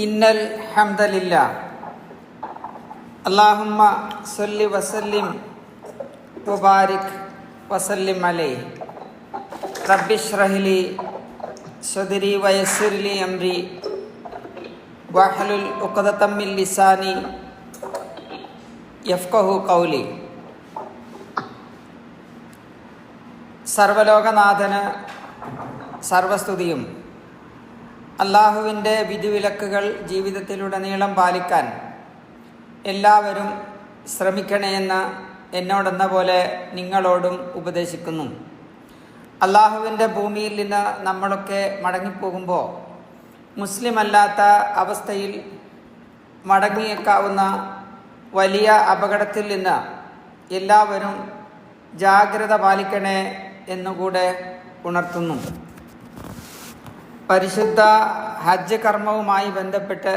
ഇന്നൽ ഹംദലില്ലാ അല്ലാഹുമ്മ സല്ലി വസല്ലിം വബാരിക് വസല്ലിം അലൈഹി റബ്ബിശ്റഹ് ലി സദ്രി വയസ്സിർ ലി അംരി വഹ്ലുൽ ഉഖ്ദതം മിൻ ലിസാനി യഫ്ഖഹു ഖൗലി. സർവലോകനാഥന് സർവസ്തുതിയും. അള്ളാഹുവിൻ്റെ വിധിവിലക്കുകൾ ജീവിതത്തിലുടനീളം പാലിക്കാൻ എല്ലാവരും ശ്രമിക്കണമെന്ന് എന്നോടെന്ന പോലെ നിങ്ങളോടും ഉപദേശിക്കുന്നു. അള്ളാഹുവിൻ്റെ ഭൂമിയിൽ നിന്ന് നമ്മളൊക്കെ മടങ്ങിപ്പോകുമ്പോൾ മുസ്ലിം അല്ലാത്ത അവസ്ഥയിൽ മടങ്ങിയേക്കാവുന്ന വലിയ അപകടത്തിൽ നിന്ന് എല്ലാവരും ജാഗ്രത പാലിക്കണേ എന്നുകൂടെ ഉണർത്തുന്നു. പരിശുദ്ധ ഹജ്ജ് കർമ്മവുമായി ബന്ധപ്പെട്ട്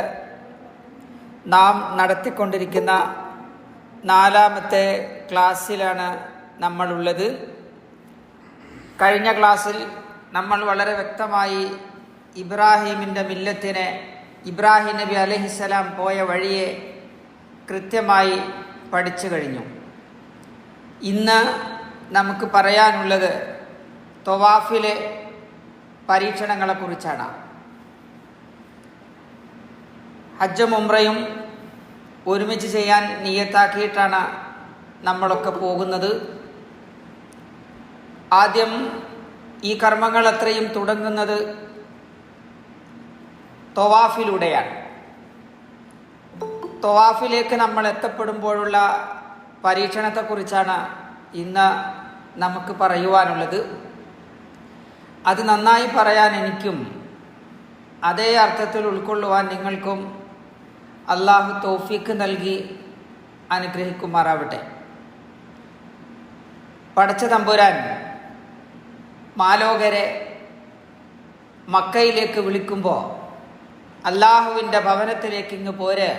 നാം നടത്തിക്കൊണ്ടിരിക്കുന്ന 4ാമത്തെ ക്ലാസ്സിലാണ് നമ്മളുള്ളത്. കഴിഞ്ഞ ക്ലാസ്സിൽ നമ്മൾ വളരെ വ്യക്തമായി ഇബ്രാഹീമിൻ്റെ മില്ലത്തിനെ, ഇബ്രാഹിം നബി അലൈഹിസ്സലാം പോയ വഴിയെ കൃത്യമായി പഠിച്ചു കഴിഞ്ഞു. ഇന്ന് നമുക്ക് പറയാനുള്ളത് ത്വവാഫിലെ പരീക്ഷണങ്ങളെക്കുറിച്ചാണ്. ഹജ്ജും ഉംറയും ഒരുമിച്ച് ചെയ്യാൻ നിയ്യത്താക്കിയിട്ടാണ് നമ്മളൊക്കെ പോകുന്നത്. ആദ്യം ഈ കർമ്മങ്ങൾ അത്രയും തുടങ്ങുന്നത് ത്വവാഫിലൂടെയാണ്. ത്വവാഫിലേക്ക് നമ്മൾ എത്തപ്പെടുമ്പോഴുള്ള പരീക്ഷണത്തെക്കുറിച്ചാണ് ഇന്ന് നമുക്ക് പറയുവാനുള്ളത്. അത് നന്നായി പറയാൻ എനിക്കും അതേ അർത്ഥത്തിൽ ഉൾക്കൊള്ളുവാൻ നിങ്ങൾക്കും അള്ളാഹു തൗഫീഖ് നൽകി അനുഗ്രഹിക്കുമാറാവട്ടെ. പടച്ച തമ്പുരാൻ മാലോകരെ മക്കയിലേക്ക് വിളിക്കുമ്പോൾ അള്ളാഹുവിൻ്റെ ഭവനത്തിലേക്ക് ഇങ്ങ് പോര്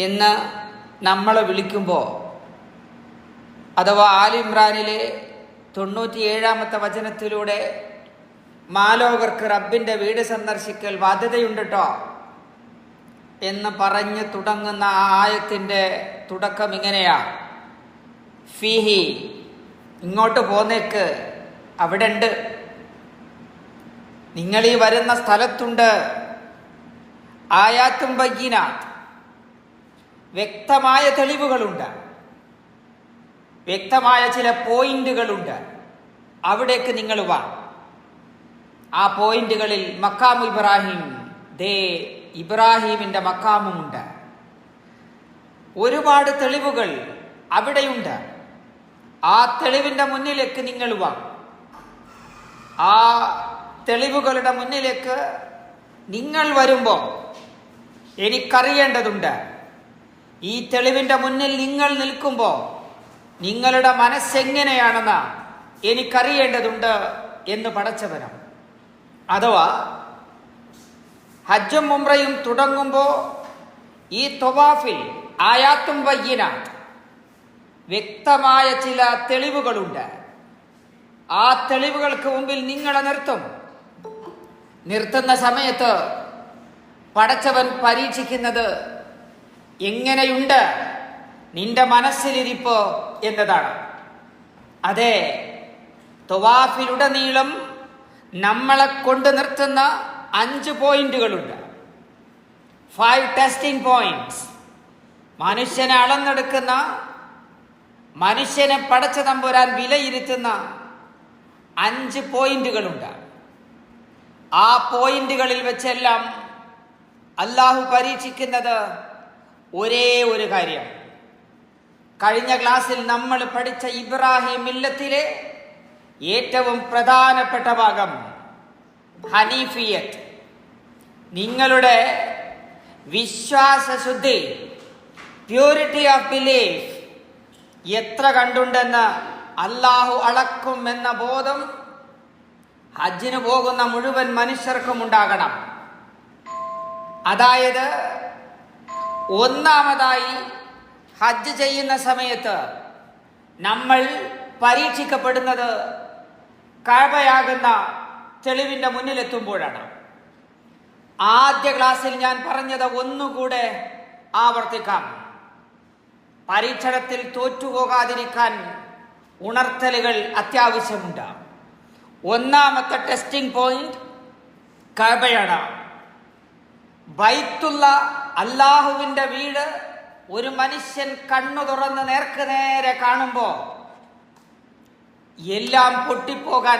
എന്ന് നമ്മളെ വിളിക്കുമ്പോൾ, അഥവാ ആൽ ഇമ്രാനിലെ 97ാമത്തെ വചനത്തിലൂടെ മാലോകർക്ക് റബ്ബിൻ്റെ വീട് സന്ദർശിക്കൽ ബാധ്യതയുണ്ട് കേട്ടോ എന്ന് പറഞ്ഞ് തുടങ്ങുന്ന ആ ആയത്തിൻ്റെ തുടക്കം ഇങ്ങനെയാ: ഫീഹി, ഇങ്ങോട്ട് പോന്നേക്ക്, അവിടെ ഉണ്ട്, നിങ്ങൾ ഈ വരുന്ന സ്ഥലത്തുണ്ട്, ആയാത്തും ബയ്യിനാത്ത്, വ്യക്തമായ തെളിവുകളുണ്ട്, വ്യക്തമായ ചില പോയിന്റുകളുണ്ട്, അവിടേക്ക് നിങ്ങൾ വാ. ആ പോയിന്റുകളിൽ മക്കാമു ഇബ്രാഹിം, ദേ ഇബ്രാഹിമിൻ്റെ മക്കാമുമുണ്ട്. ഒരുപാട് തെളിവുകൾ അവിടെയുണ്ട്. ആ തെളിവിൻ്റെ മുന്നിലേക്ക് നിങ്ങൾ വാ. ആ തെളിവുകളുടെ മുന്നിലേക്ക് നിങ്ങൾ വരുമ്പോൾ എനിക്കറിയേണ്ടതുണ്ട്, ഈ തെളിവിൻ്റെ മുന്നിൽ നിങ്ങൾ നിൽക്കുമ്പോൾ നിങ്ങളുടെ മനസ്സെങ്ങനെയാണെന്ന് എനിക്കറിയേണ്ടതുണ്ട് എന്ന് പടച്ചവനം. അഥവാ ഹജ്ജും ഉംറയും തുടങ്ങുമ്പോൾ ഈ ത്വവാഫിൽ ആയാത്തും ബയ്യിനാത്ത്, വ്യക്തമായ ചില തെളിവുകളുണ്ട്. ആ തെളിവുകൾക്ക് മുമ്പിൽ നിങ്ങളെ നിർത്തുന്ന സമയത്ത് പടച്ചവൻ പരീക്ഷിക്കുന്നത് എങ്ങനെയുണ്ട് നിന്റെ മനസ്സിലിരിപ്പ് എന്നതാണ്. അതെ, ത്വവാഫിലുടനീളം നമ്മളെ കൊണ്ട് നിർത്തുന്ന 5 പോയിന്റുകളുണ്ട്. 5 ടെസ്റ്റിംഗ് പോയിന്റ്സ്. മനുഷ്യനെ അളന്നെടുക്കുന്ന, മനുഷ്യനെ പടച്ച തമ്പുരാൻ വിലയിരുത്തുന്ന 5 പോയിന്റുകളുണ്ട്. ആ പോയിന്റുകളിൽ വെച്ചെല്ലാം അള്ളാഹു പരീക്ഷിക്കുന്നത് ഒരേ ഒരു കാര്യം. കഴിഞ്ഞ ക്ലാസ്സിൽ നമ്മൾ പഠിച്ച ഇബ്രാഹിം മില്ലത്തിലെ ഏറ്റവും പ്രധാനപ്പെട്ട ഭാഗം ഹനീഫിയത്ത്, നിങ്ങളുടെ വിശ്വാസശുദ്ധി, പ്യൂരിറ്റി ഓഫ് ബിലീഫ് എത്ര കണ്ടുണ്ടെന്ന് അള്ളാഹു അളക്കും എന്ന ബോധം ഹജ്ജിന് പോകുന്ന മുഴുവൻ മനുഷ്യർക്കും ഉണ്ടാകണം. അതായത് ഒന്നാമതായി ഹജ്ജ് ചെയ്യുന്ന സമയത്ത് നമ്മൾ പരീക്ഷിക്കപ്പെടുന്നത് കഅബയാകുന്ന തെളിവിന്റെ മുന്നിലെത്തുമ്പോഴാണ്. ആദ്യ ക്ലാസ്സിൽ ഞാൻ പറഞ്ഞത് ഒന്നുകൂടെ ആവർത്തിക്കാം. പരീക്ഷണത്തിൽ തോറ്റുപോകാതിരിക്കാൻ ഉണർത്തലുകൾ അത്യാവശ്യമുണ്ട്. ഒന്നാമത്തെ ടെസ്റ്റിംഗ് പോയിന്റ് കഅബയാണ്. ബൈത്തുള്ള അല്ലാഹുവിന്റെ വീട് ഒരു മനുഷ്യൻ കണ്ണു തുറന്ന് നേർക്ക് നേരെ കാണുമ്പോൾ എല്ലാം പൊട്ടിപ്പോകാൻ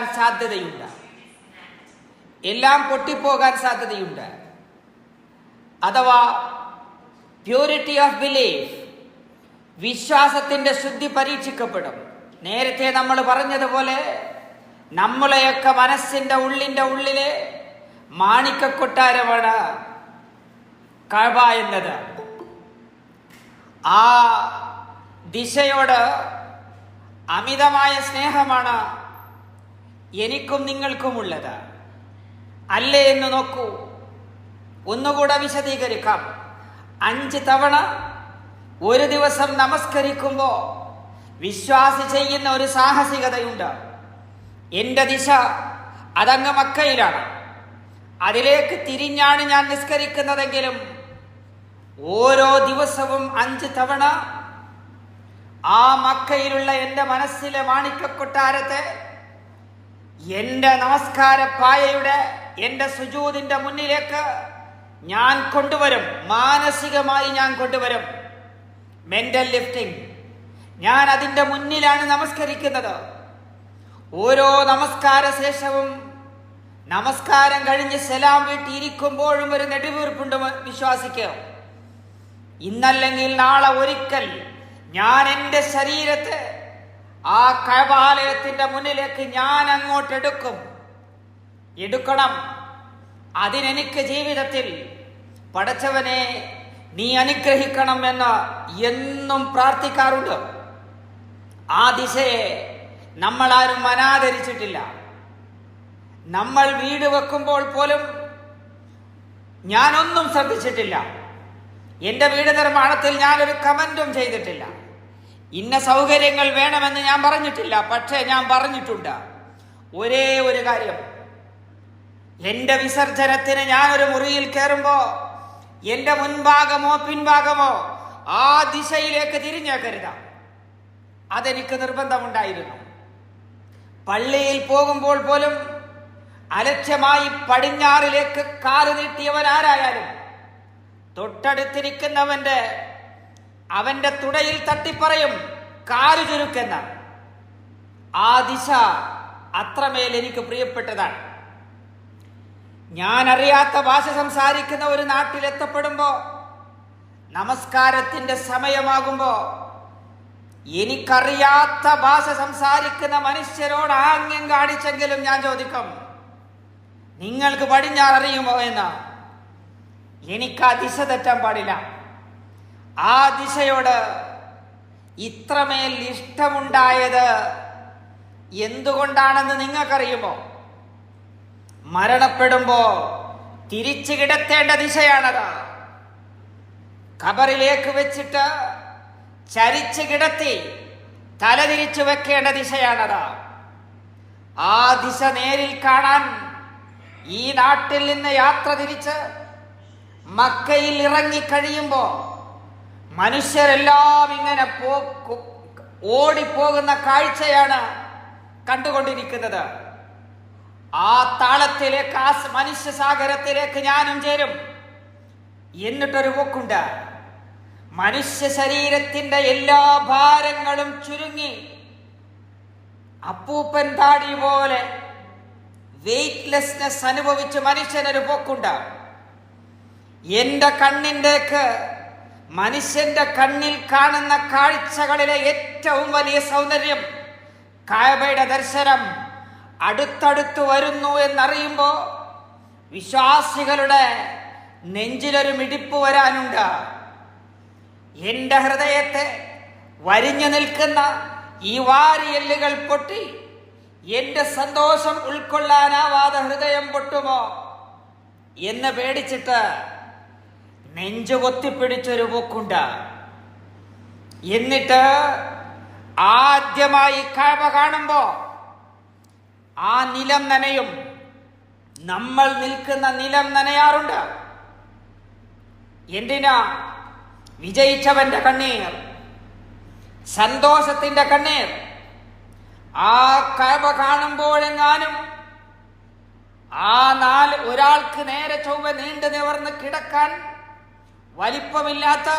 സാധ്യതയുണ്ട്. അഥവാ പ്യൂരിറ്റി ഓഫ് ബിലീഫ്, വിശ്വാസത്തിന്റെ ശുദ്ധി പരീക്ഷിക്കപ്പെടും. നേരത്തെ നമ്മൾ പറഞ്ഞതുപോലെ നമ്മളെയൊക്കെ മനസ്സിന്റെ ഉള്ളിലെ മാണിക്കക്കൊട്ടാരമാണ് കഅബ എന്നത്. ആ ദിശയോട് അമിതമായ സ്നേഹമാണ് എനിക്കും നിങ്ങൾക്കുമുള്ളത്, അല്ലേ എന്ന് നോക്കൂ. ഒന്നുകൂടെ വിശദീകരിക്കാം. 5 തവണ ഒരു ദിവസം നമസ്കരിക്കുമ്പോൾ വിശ്വാസി ചെയ്യുന്ന ഒരു സാഹസികതയുണ്ട്. എൻ്റെ ദിശ അതങ്ങ് മക്കയിലാണ്. അതിലേക്ക് തിരിഞ്ഞാണ് ഞാൻ നിസ്കരിക്കുന്നതെങ്കിലും ഓരോ ദിവസവും 5 തവണ ആ മക്കയിലുള്ള എൻ്റെ മനസ്സിലെ മാണിക്കക്കൊട്ടാരത്തെ എൻ്റെ നമസ്കാരപ്പായയുടെ എൻ്റെ സുജൂദിന്റെ മുന്നിലേക്ക് ഞാൻ കൊണ്ടുവരും. മാനസികമായി ഞാൻ കൊണ്ടുവരും. Mental lifting. ഞാൻ അതിൻ്റെ മുന്നിലാണ് നമസ്കരിക്കുന്നത്. ഓരോ നമസ്കാര ശേഷവും നമസ്കാരം കഴിഞ്ഞ് സലാം വീട്ടിയിരിക്കുമ്പോഴും ഒരു നെടുവീർപ്പുണ്ട് വിശ്വാസിക്ക്. ഇന്നല്ലെങ്കിൽ നാളെ ഒരിക്കൽ ഞാൻ എൻ്റെ ശരീരത്തെ ആ കഅബാലയത്തിന്റെ മുന്നിലേക്ക് ഞാൻ അങ്ങോട്ട് എടുക്കണം. അതിനെനിക്ക് ജീവിതത്തിൽ പടച്ചവനെ നീ അനുഗ്രഹിക്കണം എന്ന് എന്നും പ്രാർത്ഥിക്കാറുണ്ട്. ആ ദിശയെ നമ്മളാരും അനാദരിച്ചിട്ടില്ല. നമ്മൾ വീട് വെക്കുമ്പോൾ പോലും ഞാനൊന്നും ശ്രദ്ധിച്ചിട്ടില്ല. എൻ്റെ വീട് നിർമ്മാണത്തിൽ ഞാനൊരു കമന്റും ചെയ്തിട്ടില്ല. ഇന്ന സൗകര്യങ്ങൾ വേണമെന്ന് ഞാൻ പറഞ്ഞിട്ടില്ല. പക്ഷേ ഞാൻ പറഞ്ഞിട്ടുണ്ട് ഒരേ ഒരു കാര്യം: എൻ്റെ വിസർജനത്തിന് ഞാനൊരു മുറിയിൽ കയറുമ്പോൾ എൻ്റെ മുൻഭാഗമോ പിൻഭാഗമോ ആ ദിശയിലേക്ക് തിരിഞ്ഞേക്കരുത്. അതെനിക്ക് നിർബന്ധമുണ്ടായിരുന്നു. പള്ളിയിൽ പോകുമ്പോൾ പോലും അലക്ഷ്യമായി പടിഞ്ഞാറിലേക്ക് കാല് നീട്ടിയവനാരായാലും അവന്റെ തുടയിൽ തട്ടിപ്പറയും കാല് ചുരുക്കെന്ന. ആ ദിശ അത്രമേൽ എനിക്ക് പ്രിയപ്പെട്ടതാണ്. ഞാൻ അറിയാത്ത ഭാഷ സംസാരിക്കുന്ന ഒരു നാട്ടിലെത്തപ്പെടുമ്പോ, നമസ്കാരത്തിന്റെ സമയമാകുമ്പോ, എനിക്കറിയാത്ത ഭാഷ സംസാരിക്കുന്ന മനുഷ്യരോട് ആംഗ്യം കാണിച്ചെങ്കിലും ഞാൻ ചോദിക്കും, നിങ്ങൾക്ക് പടിഞ്ഞാറ് അറിയുമോ എന്ന്. എനിക്ക് ആ ദിശ തെറ്റാൻ പാടില്ല. ആ ദിശയോട് ഇത്രമേൽ ഇഷ്ടമുണ്ടായത് എന്തുകൊണ്ടാണെന്ന് നിങ്ങൾക്കറിയുമോ? മരണപ്പെടുമ്പോ തിരിച്ചു കിടത്തേണ്ട ദിശയാണത്. ഖബറിലേക്ക് വെച്ചിട്ട് ചരിച്ചു കിടത്തി തലതിരിച്ചു വെക്കേണ്ട ദിശയാണത്. ആ ദിശ നേരിൽ കാണാൻ ഈ നാട്ടിൽ നിന്ന് യാത്ര തിരിച്ച് മക്കയിൽ ഇറങ്ങിക്കഴിയുമ്പോ മനുഷ്യരെല്ലാം ഇങ്ങനെ ഓടിപ്പോകുന്ന കാഴ്ചയാണ് കണ്ടുകൊണ്ടിരിക്കുന്നത്. ആ താളത്തിലേക്ക്, ആ മനുഷ്യ സാഗരത്തിലേക്ക് ഞാനും ചേരും. എന്നിട്ടൊരു പോക്കുണ്ട്. മനുഷ്യ ശരീരത്തിന്റെ എല്ലാ ഭാരങ്ങളും ചുരുങ്ങി അപ്പൂപ്പൻ താടി പോലെ വെയ്റ്റ്ലെസ്നെസ് അനുഭവിച്ച് മനുഷ്യനൊരു പോക്കുണ്ട്. എന്റെ കണ്ണിൻ്റെക്ക് മനുഷ്യന്റെ കണ്ണിൽ കാണുന്ന കാഴ്ചകളിലെ ഏറ്റവും വലിയ സൗന്ദര്യം കഅബയുടെ ദർശനം അടുത്തടുത്ത് വരുന്നു എന്നറിയുമ്പോ വിശ്വാസികളുടെ നെഞ്ചിലൊരു മിടിപ്പ് വരാനുണ്ട്. എന്റെ ഹൃദയത്തെ വരിഞ്ഞു നിൽക്കുന്ന ഈ വാരിയെല്ലുകൾ പൊട്ടി എന്റെ സന്തോഷം ഉൾക്കൊള്ളാനാവാതെ ഹൃദയം പൊട്ടുമോ എന്ന് പേടിച്ചിട്ട് നെഞ്ചു കൊത്തിപ്പിടിച്ചൊരു പോക്കുണ്ട്. എന്നിട്ട് ആദ്യമായി കഅബ കാണുമ്പോ ആ നിലം നനയും. നമ്മൾ നിൽക്കുന്ന നിലം നനയാറുണ്ട്. എന്തിനാ? വിജയിച്ചവന്റെ കണ്ണീർ, സന്തോഷത്തിന്റെ കണ്ണീർ. ആ കഅബ കാണുമ്പോഴെങ്ങാനും ഒരാൾക്ക് നേരെ ചൊവ്വ നീണ്ടു നിവർന്ന് കിടക്കാൻ വലിപ്പമില്ലാത്ത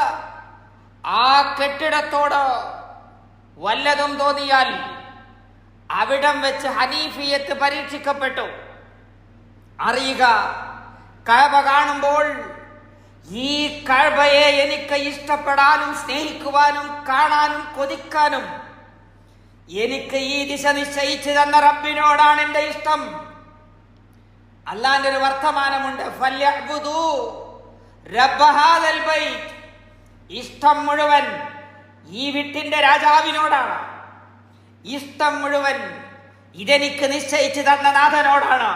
ആ കെട്ടിടത്തോട് വല്ലതും തോന്നിയാൽ അവിടം വെച്ച് ഹനീഫിയത്ത് പരീക്ഷിക്കപ്പെട്ടു. അറിയുക, കഅബ കാണുമ്പോൾ ഈ കഅബയെ എനിക്ക് ഇഷ്ടപ്പെടാനും സ്നേഹിക്കുവാനും കാണാനും കൊതിക്കാനും എനിക്ക് ഈ ദിശ നിശ്ചയിച്ചു തന്ന റബ്ബിനോടാണ് എന്റെ ഇഷ്ടം. അല്ലാന്റെ ഒരു വർത്തമാനമുണ്ട്, ഫല്യഅ്ബുദൂ റബ്ബ ഹാദൽ ബൈത്ത്. ഇഷ്ടം മുഴുവൻ ഈ വീട്ടിന്റെ രാജാവിനോടാണ്. ഇഷ്ടം മുഴുവൻ ഇതെനിക്ക് നിശ്ചയിച്ചു തന്ന നാഥനോടാണ്.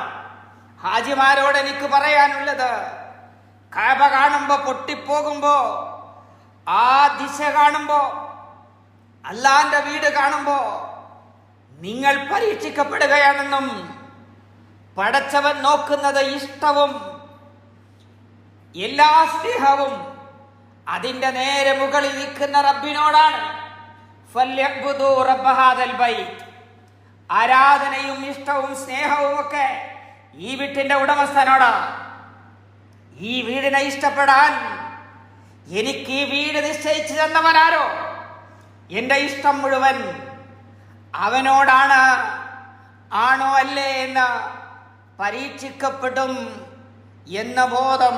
ഹാജിമാരോട് എനിക്ക് പറയാനുള്ളത്, കഅബ കാണുമ്പോ, പൊട്ടിപ്പോകുമ്പോ, ആ ദിശ കാണുമ്പോ, അല്ലാന്റെ വീട് കാണുമ്പോ നിങ്ങൾ പരീക്ഷിക്കപ്പെടുകയാണെന്നും പടച്ചവൻ നോക്കുന്നത് ഇഷ്ടവും എല്ലാ സ്നേഹവും അതിന്റെ നേരെ മുകളിൽ നിൽക്കുന്ന റബ്ബിനോടാണ്. ഫല്യഅ്ബുദൂ റബ്ബ ഹാദൽ ബൈത്ത്. ആരാധനയും ഇഷ്ടവും സ്നേഹവും ഒക്കെ ഈ വീട്ടിന്റെ ഉടമസ്ഥനോടാണ്. ഈ വീടിനെ ഇഷ്ടപ്പെടാൻ എനിക്ക് ഈ വീട് നിശ്ചയിച്ചു തന്നവനാരോ, എന്റെ ഇഷ്ടം മുഴുവൻ അവനോടാണ്. ആണോ അല്ലേ എന്ന് പരീക്ഷിക്കപ്പെടും എന്ന ബോധം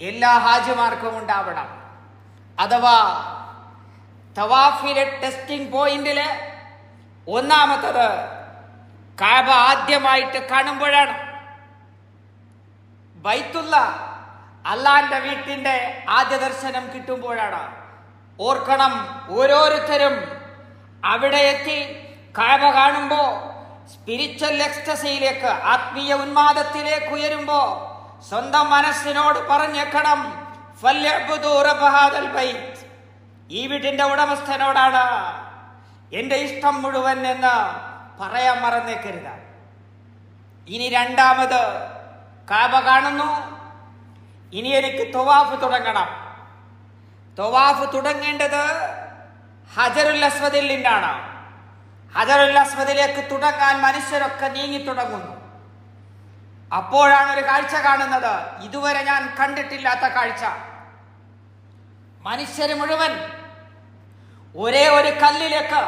എല്ലാ ഹാജിമാർക്കും ഉണ്ടാവണം. അഥവാ തവാഫിലെ ടെസ്റ്റിംഗ് പോയിന്റില് ഒന്നാമത്തത് കഅബ ആദ്യമായിട്ട് കാണുമ്പോഴാണ്. ബൈത്തുള്ള അള്ളാന്റെ വീട്ടിന്റെ ആദ്യ ദർശനം കിട്ടുമ്പോഴാണ്. ഓർക്കണം, ഓരോരുത്തരും അവിടെ എത്തി കഅബ കാണുമ്പോ സ്പിരിച്വൽ എക്സ്റ്റസിയിലേക്ക്, ആത്മീയ ഉന്മാദത്തിലേക്ക് ഉയരുമ്പോ സ്വന്തം മനസ്സിനോട് പറഞ്ഞേക്കണം, ഫല്യഅ്ബുദൂ റബ്ബ ഹാദൽ ബൈത്ത്. ഈ വീട്ടിന്റെ ഉടമസ്ഥനോടാണ് എന്റെ ഇഷ്ടം മുഴുവൻ എന്ന് പറയാൻ മറന്നേക്കരുത്. ഇനി രണ്ടാമത്, കഅബ കാണുന്നു, ഇനി എനിക്ക് തവാഫ് തുടങ്ങണം. തവാഫ് തുടങ്ങേണ്ടത് ഹജറുൽ അസ്വദിൽ നിന്നാണ്. ഹജറുൽ അസ്വദിലേക്ക് തുടങ്ങാൻ മനുഷ്യരൊക്കെ നീങ്ങി തുടങ്ങുന്നു. അപ്പോഴാണ് ഒരു കാഴ്ച കാണുന്നത്, ഇതുവരെ ഞാൻ കണ്ടിട്ടില്ലാത്ത കാഴ്ച. മനുഷ്യര് മുഴുവൻ ഒരേ ഒരു കല്ലിലേക്ക്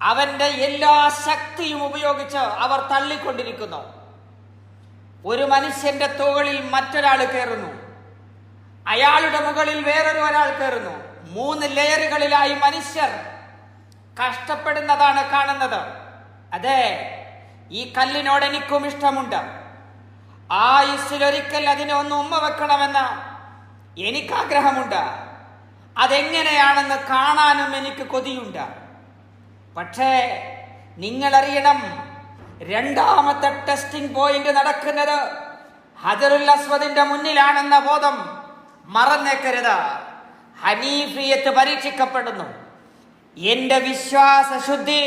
അവന്റെ എല്ലാ ശക്തിയും ഉപയോഗിച്ച് അവർ തള്ളിക്കൊണ്ടിരിക്കുന്നു. ഒരു മനുഷ്യന്റെ തോളിൽ മറ്റൊരാൾ കയറുന്നു, അയാളുടെ മുകളിൽ ഒരാൾ കയറുന്നു. 3 ലെയറുകളിലായി മനുഷ്യർ കഷ്ടപ്പെടുന്നതാണ് കാണുന്നത്. അതെ, ഈ കല്ലിനോട് എനിക്കും ഇഷ്ടമുണ്ട്. ആയുസ്സിലൊരിക്കൽ അതിനെ ഒന്ന് ഉമ്മ വെക്കണമെന്ന് എനിക്കാഗ്രഹമുണ്ട്. അതെങ്ങനെയാണെന്ന് കാണാനും എനിക്ക് കൊതിയുണ്ട്. പക്ഷേ നിങ്ങളറിയണം, രണ്ടാമത്തെ ടെസ്റ്റിംഗ് പോയിന്റ് നടക്കുന്നത് ഹജറുൽ അസ്വദിന്റെ മുന്നിലാണെന്ന ബോധം മറന്നേക്കരുത്. ഹനീഫിയത്ത് പരീക്ഷിക്കപ്പെടുന്നു. എന്റെ വിശ്വാസ ശുദ്ധി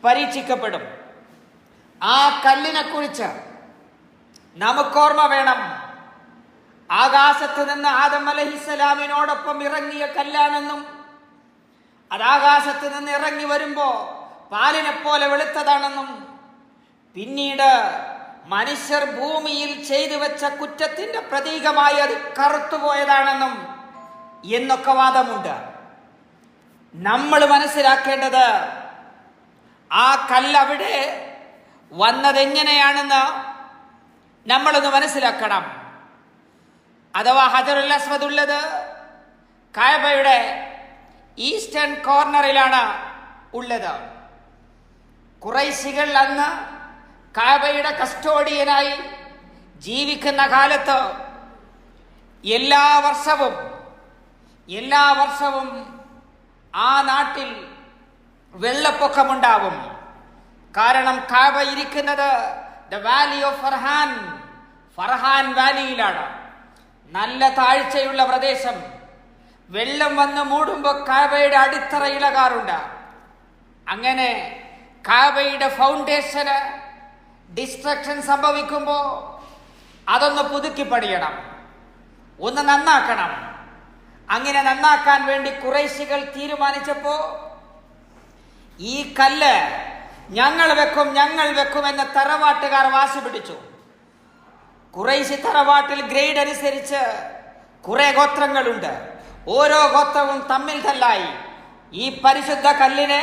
പരീക്ഷിക്കപ്പെടും. ആ കല്ലിനെ കുറിച്ച് നമുക്കോർമ്മ വേണം. ആകാശത്ത് നിന്ന് ആദം അലൈഹിസ്സലാമിനോടൊപ്പം ഇറങ്ങിയ കല്ലാണെന്നും, അത് ആകാശത്ത് നിന്ന് ഇറങ്ങി വരുമ്പോ പാലിനെ പോലെ വെളുത്തതാണെന്നും, പിന്നീട് മനുഷ്യർ ഭൂമിയിൽ ചെയ്തു വെച്ച കുറ്റത്തിന്റെ പ്രതീകമായി അത് കറുത്തുപോയതാണെന്നും എന്നൊക്കെ വാദമുണ്ട്. നമ്മൾ മനസ്സിലാക്കേണ്ടത്, ആ കല്ലവിടെ വന്നതെങ്ങനെയാണെന്ന് നമ്മളൊന്ന് മനസ്സിലാക്കണം. അഥവാ ഹജറുൽ അസ്വദ് ഉള്ളത് കഅബയുടെ ഈസ്റ്റേൺ കോർണറിലാണ് ഉള്ളത്. ഖുറൈശികൾ അന്ന് കഅബയുടെ കസ്റ്റോഡിയനായി ജീവിക്കുന്ന കാലത്ത് എല്ലാ വർഷവും ആ നാട്ടിൽ വെള്ളപ്പൊക്കമുണ്ടാവും. കാരണം കഅബ ഇരിക്കുന്നത് ദ വാലി ഓഫ് ഫർഹാൻ വാലിയിലാണ്. നല്ല താഴ്ചയുള്ള പ്രദേശം. വെള്ളം വന്ന് മൂടുമ്പോൾ കഅബയുടെ അടിത്തറ ഇളകാറുണ്ട്. അങ്ങനെ കഅബയുടെ ഫൗണ്ടേഷന് ഡിസ്ട്രക്ഷൻ സംഭവിക്കുമ്പോൾ അതൊന്ന് പുതുക്കി പണിയണം, ഒന്ന് നന്നാക്കണം. അങ്ങനെ നന്നാക്കാൻ വേണ്ടി ഖുറൈശികൾ തീരുമാനിച്ചപ്പോ ഈ കല്ല് ഞങ്ങൾ വെക്കും എന്ന തറവാട്ടുകാർ വാശി പിടിച്ചു. ഖുറൈശി തറവാട്ടിൽ ഗ്രേഡ് അനുസരിച്ച് കുറെ ഗോത്രങ്ങളുണ്ട്. ഓരോ ഗോത്രവും തമ്മിൽ തല്ലായി. ഈ പരിശുദ്ധ കല്ലിനെ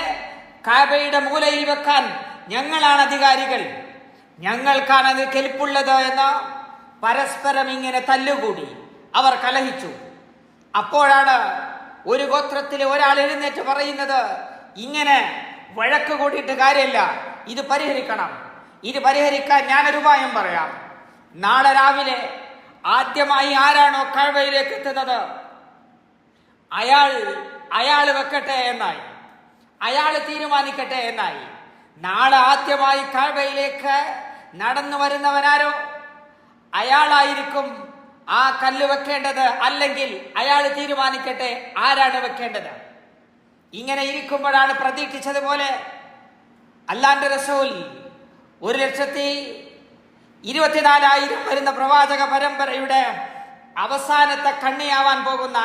കഅബയുടെ മൂലയിൽ വെക്കാൻ ഞങ്ങളാണ് അധികാരികൾ, ഞങ്ങൾക്കാണ് അത് കെൽപ്പുള്ളത് എന്ന് പരസ്പരം ഇങ്ങനെ തല്ലുകൂടി. അവർ കലഹിച്ചു. അപ്പോഴാണ് ഒരു ഗോത്രത്തിലെ ഒരാൾ എഴുന്നേറ്റ് പറയുന്നത്, ഇങ്ങനെ വഴക്ക് കൂടിയിട്ട് കാര്യമില്ല, ഇത് പരിഹരിക്കണം. ഇത് പരിഹരിക്കാൻ ഞാനൊരു ഉപായം പറയാം. നാളെ രാവിലെ ആദ്യമായി ആരാണോ കഅബയിലേക്ക് എത്തുന്നത് അയാൾ വെക്കട്ടെ എന്നായി, അയാൾ തീരുമാനിക്കട്ടെ എന്നായി. നാളെ ആദ്യമായി കഅബയിലേക്ക് നടന്നു വരുന്നവനാരോ അയാളായിരിക്കും ആ കല്ല് വെക്കേണ്ടത്, അല്ലെങ്കിൽ അയാൾ തീരുമാനിക്കട്ടെ ആരാണ് വെക്കേണ്ടത്. ഇങ്ങനെ ഇരിക്കുമ്പോഴാണ് പ്രതീക്ഷിച്ചതുപോലെ അല്ലാഹുവിന്റെ റസൂൽ 1,24,000 വരുന്ന പ്രവാചക പരമ്പരയുടെ അവസാനത്തെ കണ്ണിയാവാൻ പോകുന്ന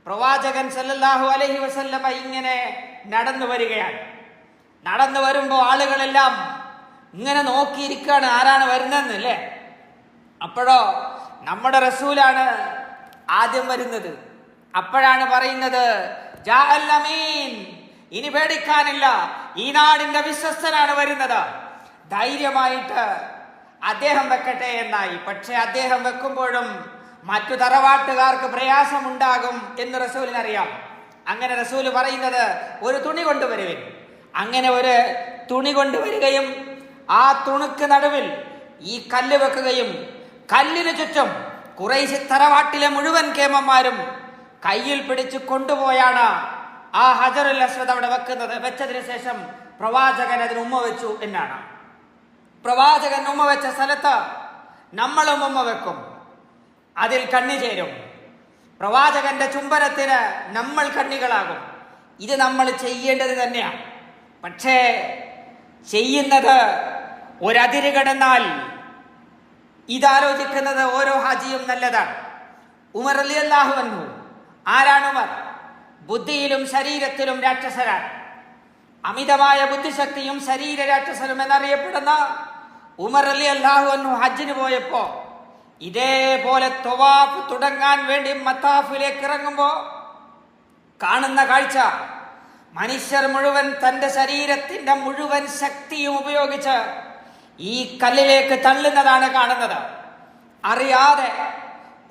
പ്രവാചകൻ സല്ലല്ലാഹു അലൈഹി വസല്ലമ ഇങ്ങനെ നടന്നു വരികയാണ്. നടന്നു വരുമ്പോൾ ആളുകളെല്ലാം ഇങ്ങനെ നോക്കിയിരിക്കുകയാണ്, ആരാണ് വരുന്നതെന്ന് അല്ലേ. അപ്പോഴോ നമ്മുടെ റസൂലാണ് ആദ്യം വരുന്നത്. അപ്പോഴാണ് പറയുന്നത്, ജാ അൽ അമീൻ, ഇനി പേടിക്കാനില്ല, ഈ നാടിന്റെ വിശ്വസ്തനാണ് വരുന്നത്, ധൈര്യമായിട്ട് അദ്ദേഹം വെക്കട്ടെ എന്നായി. പക്ഷെ അദ്ദേഹം വെക്കുമ്പോഴും മറ്റു തറവാട്ടുകാർക്ക് പ്രയാസമുണ്ടാകും എന്ന് റസൂലിനറിയാം. അങ്ങനെ റസൂല് പറയുന്നത്, ഒരു തുണി കൊണ്ടുവരുവിൻ. അങ്ങനെ ഒരു തുണി കൊണ്ടുവരികയും ആ തുണിക്ക് നടുവിൽ ഈ കല്ല് വെക്കുകയും കല്ലിന് ചുറ്റും ഖുറൈശി തറവാട്ടിലെ മുഴുവൻ കേമന്മാരും കയ്യിൽ പിടിച്ച് കൊണ്ടുപോയാണ് ആ ഹജറുൽ അസ്വദ് അവിടെ വെക്കുന്നത്. വെച്ചതിന് ശേഷം പ്രവാചകൻ അതിന് ഉമ്മ വെച്ചു എന്നാണ്. പ്രവാചകൻ ഉമ്മ വെച്ച സ്ഥലത്ത് നമ്മളും ഉമ്മ വെക്കും, അതിൽ കണ്ണി ചേരും. പ്രവാചകന്റെ ചുംബനത്തിന് നമ്മൾ കണ്ണികളാകും. ഇത് നമ്മൾ ചെയ്യേണ്ടത് തന്നെയാണ്. പക്ഷേ ചെയ്യുന്നത് ഒരതിര് കടന്നാൽ ഇതാലോചിക്കുന്നത് ഓരോ ഹാജിയും നല്ലതാണ്. ഉമർ റളിയല്ലാഹു അൻഹു, ആരാണ് ഉമർ? ബുദ്ധിയിലും ശരീരത്തിലും രാക്ഷസരാണ്. അമിതമായ ബുദ്ധിശക്തിയും ശരീര രാക്ഷസനും എന്നറിയപ്പെടുന്ന ഉമർ റളിയല്ലാഹു അൻഹു ഹജ്ജിന് പോയപ്പോ ഇതേപോലെ തവാഫ് തുടങ്ങാൻ വേണ്ടി മത്താഫിലേക്ക് ഇറങ്ങുമ്പോ കാണുന്ന കാഴ്ച, മനുഷ്യർ മുഴുവൻ തന്റെ ശരീരത്തിന്റെ മുഴുവൻ ശക്തിയും ഉപയോഗിച്ച് ഈ കല്ലിലേക്ക് തള്ളുന്നതാണ് കാണുന്നത്. അറിയാതെ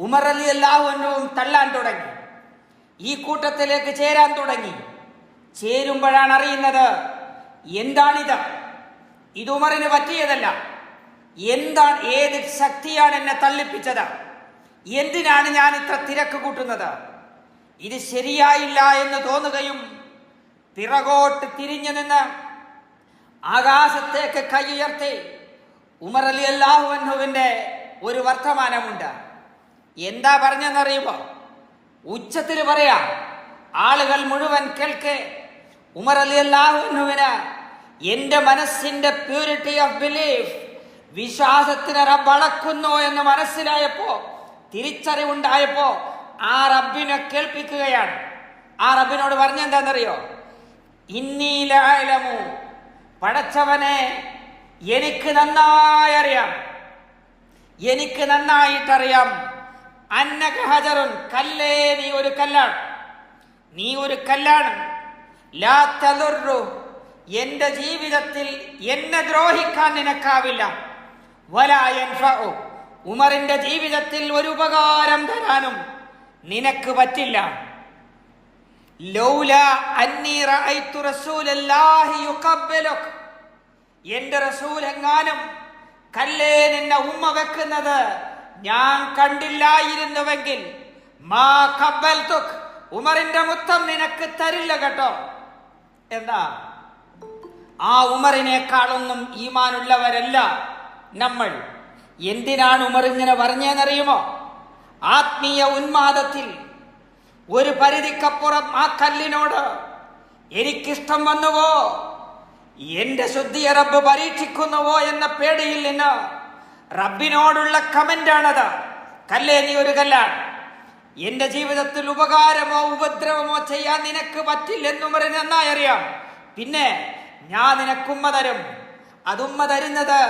ഉമർ റളിയല്ലാഹു അൻഹുവും തള്ളാൻ തുടങ്ങി, ഈ കൂട്ടത്തിലേക്ക് ചേരാൻ തുടങ്ങി. ചേരുമ്പോഴാണ് അറിയുന്നത്, എന്താണിത്, ഇത് ഉമറിന് പറ്റിയതല്ല. ഏത് ശക്തിയാണ് എന്നെ തള്ളിപ്പിച്ചത്? എന്തിനാണ് ഞാൻ ഇത്ര തിരക്ക് കൂട്ടുന്നത്? ഇത് ശരിയായില്ല എന്ന് തോന്നുകയും പിറകോട്ട് തിരിഞ്ഞു നിന്ന് ആകാശത്തേക്ക് കൈ ഉയർത്തി ഉമർ റളിയല്ലാഹു അൻഹുവിന്റെ ഒരു വർത്തമാനമുണ്ട്. എന്താ പറഞ്ഞെന്നറിയുമോ? ഉച്ചത്തിൽ പറയാ, ആളുകൾ മുഴുവൻ കേൾക്കെ. ഉമർ റളിയല്ലാഹു അൻഹുവിന് എന്റെ മനസ്സിന്റെ പ്യൂരിറ്റി ഓഫ് ബിലീഫ്, വിശ്വാസത്തിന് റബ്ബ് അളക്കുന്നു എന്ന് മനസ്സിലായപ്പോ, തിരിച്ചറിവുണ്ടായപ്പോ ആ റബ്ബിനെ കേൾപ്പിക്കുകയാണ്. ആ റബ്ബിനോട് പറഞ്ഞെന്താണെന്നറിയോ? ഇന്നി ലഅലമു, പടച്ചവനെ എനിക്ക് നന്നായി അറിയാം, എനിക്ക് നന്നായിട്ടറിയാം. അന്നക ഹജറുൻ, കല്ലേ നീ ഒരു കല്ലാണ്, നീ ഒരു കല്ലാണ്. ലാ തദുറു, എന്റെ ജീവിതത്തിൽ എന്നെ ദ്രോഹിക്കാൻ നിനക്കാവില്ല. വലാ യൻഫഉ, ഉമറിന്റെ ജീവിതത്തിൽ ഒരു ഉപകാരം തരാനും നിനക്ക് പറ്റില്ല. ലൗലാ അന്നി റഅയ്തു റസൂലല്ലാഹി യുഖബ്ബിലുക, എന്റെ റസൂൽ എങ്ങാനും കല്ലേ നിന്നെ ഉമ്മ വെക്കുന്നത് ഞാൻ കണ്ടില്ലായിരുന്നുവെങ്കിൽ മാ ഖബ്ബൽതുക, ഉമറിന്റെ മുത്തം നിനക്ക് തരില്ല കേട്ടോ. എന്താ, ആ ഉമറിനേക്കാളൊന്നും ഈമാനുള്ളവരല്ല നമ്മൾ. എന്തിനാണ് ഉമർ ഇങ്ങനെ പറഞ്ഞതെന്നറിയുമോ? ആത്മീയ ഉന്മാദത്തിൽ ഒരു പരിധിക്കപ്പുറം ആ കല്ലിനോട് എനിക്കിഷ്ടം വന്നുവോ എന്റെ ശുദ്ധിയെ റബ്ബ് പരീക്ഷിക്കുന്നുവോ എന്ന പേടിയിൽ നിന്ന് റബ്ബിനോടുള്ള കമന്റാണത്. കല്ലേ, നീ ഒരു കല്ലാണ്. എന്റെ ജീവിതത്തിൽ ഉപകാരമോ ഉപദ്രവമോ ചെയ്യാൻ നിനക്ക് പറ്റില്ലെന്നും പറഞ്ഞ് നന്നായി അറിയാം. പിന്നെ ഞാൻ നിനക്കുമ്മ തരും. അതുമ്മ തരുന്നത്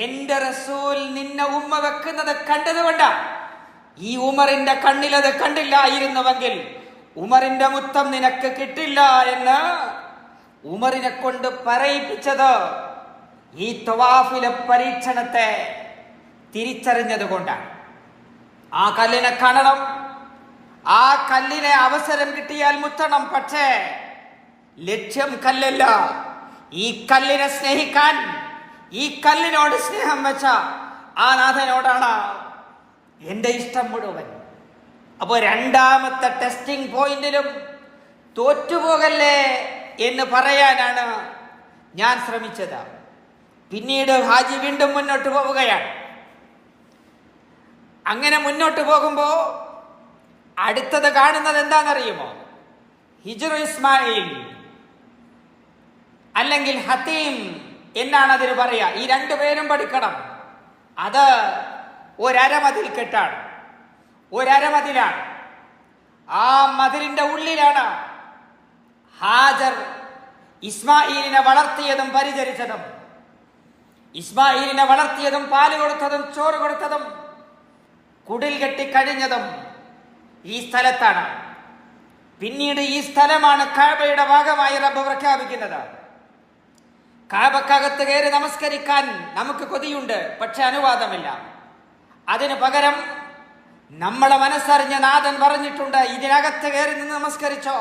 എന്റെ റസൂൽ നിന്നെ ഉമ്മ വെക്കുന്നത് കണ്ടതുകൊണ്ടാ. ഈ ഉമറിന്റെ കണ്ണിലത് കണ്ടില്ലായിരുന്നുവെങ്കിൽ ഉമറിന്റെ മുത്തം നിനക്ക് കിട്ടില്ല എന്ന് ഉമറിനെ കൊണ്ട് പറയിപ്പിച്ചത് ഈ തവാഫിലെ പരീക്ഷണത്തെ തിരിച്ചറിഞ്ഞത് കൊണ്ടാണ്. ആ കല്ലിനെ കാണണം, ആ കല്ലിനെ അവസരം കിട്ടിയാൽ മുത്തണം. പക്ഷേ ലക്ഷ്യം കല്ലല്ല. ഈ കല്ലിനെ സ്നേഹിക്കാൻ, ഈ കല്ലിനോട് സ്നേഹം വെച്ച ആ നാഥനോടാണ് എന്റെ ഇഷ്ടം മുഴുവൻ. അപ്പൊ രണ്ടാമത്തെ ടെസ്റ്റിംഗ് പോയിന്റിലും തോറ്റുപോകല്ലേ എന്ന് പറയാനാണ് ഞാൻ ശ്രമിച്ചത്. പിന്നീട് ഹാജി വീണ്ടും മുന്നോട്ട് പോവുകയാണ്. അങ്ങനെ മുന്നോട്ട് പോകുമ്പോ അടുത്തത് കാണുന്നത് എന്താണെന്നറിയുമോ? ഹിജ്ർ ഇസ്മായിൽ അല്ലെങ്കിൽ ഹതീം എന്നാണ് അതിന് പറയാ. ഈ രണ്ടുപേരും പഠിക്കണം. അത് ഒരമതിൽ കെട്ടാണ്, ഒരമതിലാണ്. ആ മതിലിന്റെ ഉള്ളിലാണ് ഹാജർ ഇസ്മായിലിനെ വളർത്തിയതും പരിചരിച്ചതും. ഇസ്മായിലിനെ വളർത്തിയതും പാല് കൊടുത്തതും ചോറ് കൊടുത്തതും കുടിൽ കെട്ടി കഴിഞ്ഞതും ഈ സ്ഥലത്താണ്. പിന്നീട് ഈ സ്ഥലമാണ് കഅബയുടെ ഭാഗമായി റബ്ബ് പ്രഖ്യാപിക്കുന്നത്. കഅബക്കകത്ത് കയറി നമസ്കരിക്കാൻ നമുക്ക് കൊതിയുണ്ട്, പക്ഷെ അനുവാദമില്ല. അതിനു പകരം നമ്മളെ മനസ്സറിഞ്ഞ നാഥൻ പറഞ്ഞിട്ടുണ്ട്, ഇതിനകത്ത് കയറി നിന്ന് നമസ്കരിച്ചോ,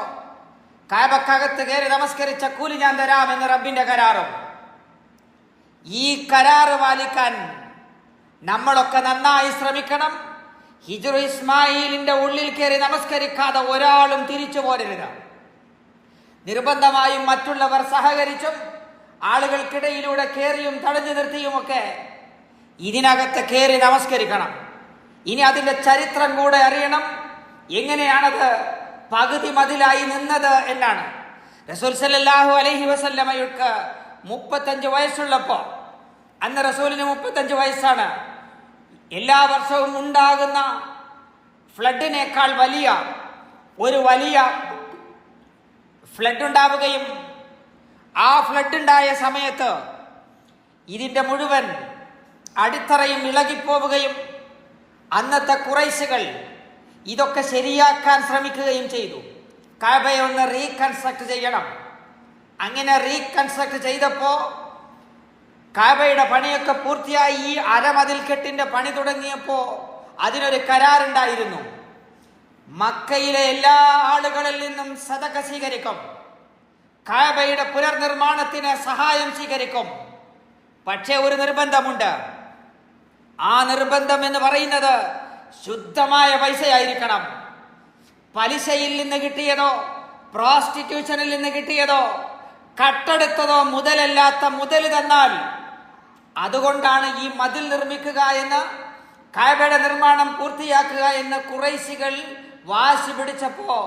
കഅബക്കകത്ത് കയറി നമസ്കരിച്ച കൂലി ഞാൻ തരാമെന്ന് റബ്ബിന്റെ കരാറും. ഈ കരാറ് പാലിക്കാൻ നമ്മളൊക്കെ നന്നായി ശ്രമിക്കണം. ഹിജ്ർ ഇസ്മായിലിന്റെ ഉള്ളിൽ കയറി നമസ്കരിക്കാതെ ഒരാളും തിരിച്ചു പോരരുത്. നിർബന്ധമായും മറ്റുള്ളവർ സഹകരിച്ചും ആളുകൾക്കിടയിലൂടെ കയറിയും തടഞ്ഞു നിർത്തിയുമൊക്കെ ഇതിനകത്ത് കയറി നമസ്കരിക്കണം. ഇനി അതിന്റെ ചരിത്രം കൂടെ അറിയണം. എങ്ങനെയാണത് പകുതി മതിലായി നിന്നത് എന്നാണ്. റസൂൽ സല്ലല്ലാഹു അലൈഹി വസല്ലമയ്ക്ക് 35 വയസ്സുള്ളപ്പോ, അന്ന് റസൂലിന് 35 വയസ്സാണ്. എല്ലാ വർഷവും ഉണ്ടാകുന്ന ഫ്ലഡിനേക്കാൾ ഒരു വലിയ ഫ്ലഡ് ഉണ്ടാവുകയും ആ ഫ്ലഡ് ഉണ്ടായ സമയത്ത് ഇതിന്റെ മുഴുവൻ അടിത്തറയും ഇളകിപ്പോവുകയും അന്നത്തെ ഖുറൈശികൾ ഇതൊക്കെ ശരിയാക്കാൻ ശ്രമിക്കുകയും ചെയ്തു. കഅബയെ ഒന്ന് റീകൺസ്ട്രക്ട് ചെയ്യണം. അങ്ങനെ റീകൺസ്ട്രക്ട് ചെയ്തപ്പോ കഅബയുടെ പണിയൊക്കെ പൂർത്തിയായി. ഈ അരമതിൽ കെട്ടിന്റെ പണി തുടങ്ങിയപ്പോ അതിനൊരു കരാറുണ്ടായിരുന്നു. മക്കയിലെ എല്ലാ ആളുകളിൽ നിന്നും സദഖ സ്വീകരിക്കും, കഅബയുടെ പുനർനിർമ്മാണത്തിന് സഹായം സ്വീകരിക്കും. പക്ഷേ ഒരു നിർബന്ധമുണ്ട്. ആ നിർബന്ധം എന്ന് പറയുന്നത് ശുദ്ധമായ പൈസയായിരിക്കണം. പലിശയിൽ നിന്ന് കിട്ടിയതോ പ്രോസ്റ്റിറ്റ്യൂഷനിൽ നിന്ന് കിട്ടിയതോ കട്ടെടുത്തതോ മുതലല്ലാത്ത മുതൽ തന്നാൽ അതുകൊണ്ടാണ് ഈ മതിൽ നിർമ്മിക്കുക എന്ന്, കഅബയുടെ നിർമ്മാണം പൂർത്തിയാക്കുക എന്ന് ഖുറൈശികൾ വാശി പിടിച്ചപ്പോ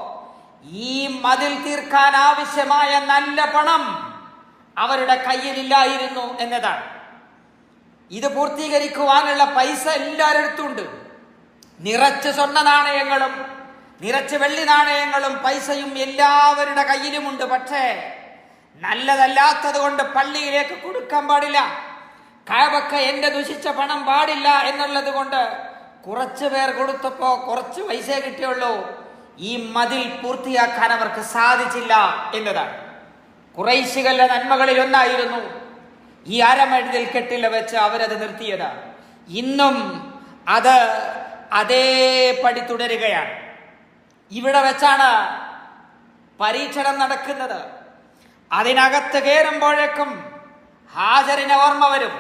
ഈ മതിൽ തീർക്കാൻ ആവശ്യമായ നല്ല പണം അവരുടെ കയ്യിലില്ലായിരുന്നു എന്നതാണ്. ഇത് പൂർത്തീകരിക്കുവാനുള്ള പൈസ എല്ലാവരുടെ അടുത്തുണ്ട്. നിറച്ച് സ്വർണ്ണ നാണയങ്ങളും നിറച്ച് വെള്ളി നാണയങ്ങളും പൈസയും എല്ലാവരുടെ കയ്യിലുമുണ്ട്. പക്ഷേ നല്ലതല്ലാത്തത് കൊണ്ട് പള്ളിയിലേക്ക് കൊടുക്കാൻ പാടില്ല. കഅബക്ക് എന്റെ ദുഷിച്ച പണം പാടില്ല എന്നുള്ളത് കൊണ്ട് കുറച്ചു പേർ കൊടുത്തപ്പോ കുറച്ച് പൈസ കിട്ടിയുള്ളൂ. ഈ മതിൽ പൂർത്തിയാക്കാൻ അവർക്ക് സാധിച്ചില്ല എന്നതാണ്. ഖുറൈശികളുടെ നന്മകളിൽ ഒന്നായിരുന്നു ഈ അരമതിൽ കെട്ടിൽ വെച്ച് അവരത് നിർത്തിയതാണ്. ഇന്നും അത് അതേപടി തുടരുകയാണ്. ഇവിടെ വെച്ചാണ് പരീക്ഷണം നടക്കുന്നത്. അതിനകത്ത് കയറുമ്പോഴേക്കും ഹാജറിനെ ഓർമ്മ വരും.